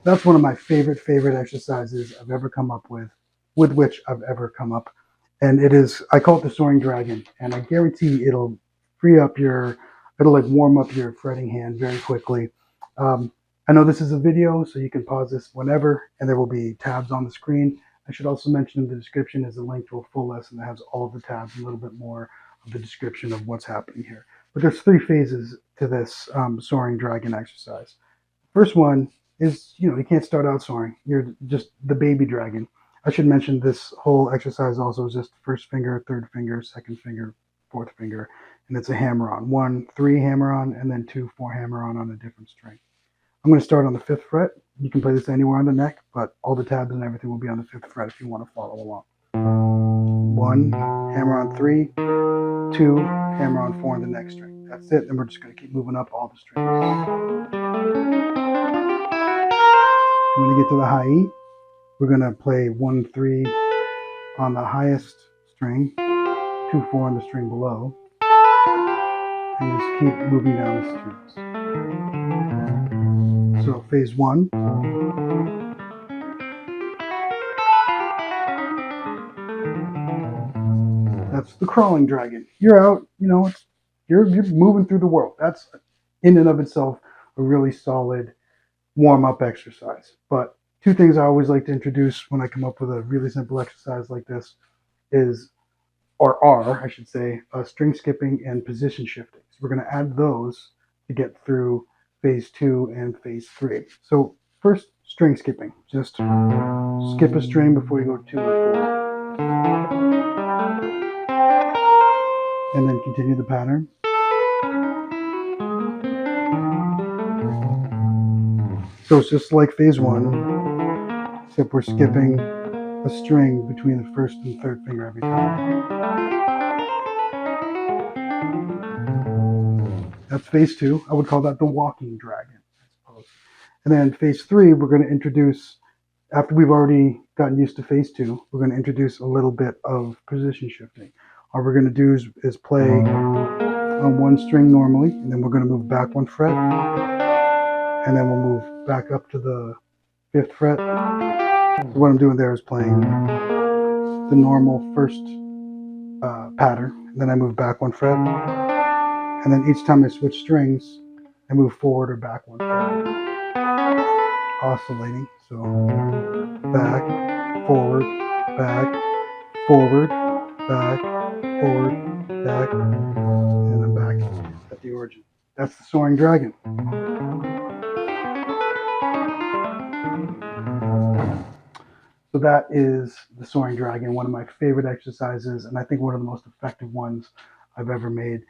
that's one of my favorite exercises I've ever come up with which I've ever come up. And it is, I call it the Soaring Dragon, and I guarantee it'll it'll like warm up your fretting hand very quickly. I know this is a video, so you can pause this whenever, and there will be tabs on the screen. I should also mention in the description is a link to a full lesson that has all of the tabs, and a little bit more of the description of what's happening here. But there's 3 phases to this Soaring Dragon exercise. First one is, you can't start out soaring. You're just the baby dragon. I should mention this whole exercise also is just first finger, third finger, second finger, fourth finger, and it's a hammer-on. 1, 3 hammer-on, and then 2, 4 hammer-on a different string. I'm going to start on the 5th fret. You can play this anywhere on the neck, but all the tabs and everything will be on the 5th fret if you want to follow along. 1, hammer-on 3, 2, hammer-on 4 on the next string. That's it, and we're just going to keep moving up all the strings. I'm going to get to the high E. We're going to play 1, 3 on the highest string, 2, 4 on the string below, and just keep moving down the strings. So phase 1. That's the crawling dragon. You're out, you're moving through the world. That's in and of itself a really solid warm-up exercise. But 2 things I always like to introduce when I come up with a really simple exercise like this I should say, string skipping and position shifting. So we're going to add those to get through phase 2 and phase 3. So first, string skipping. Just skip a string before you go 2 and 4. And then continue the pattern. So it's just like phase 1, except we're skipping a string between the first and third finger every time. That's phase 2. I would call that the walking dragon, I suppose. And then phase 3, we're going to introduce, after we've already gotten used to phase 2, we're going to introduce a little bit of position shifting. All we're going to do is play on 1 string normally, and then we're going to move back 1 fret, and then we'll move back up to the 5th fret. So what I'm doing there is playing the normal first pattern, and then I move back 1 fret, and then each time I switch strings, I move forward or back 1 fret, oscillating. So back, forward, back, forward, back, forward, back, and then back at the origin. That's the Soaring Dragon. So that is the Soaring Dragon, one of my favorite exercises, and I think one of the most effective ones I've ever made.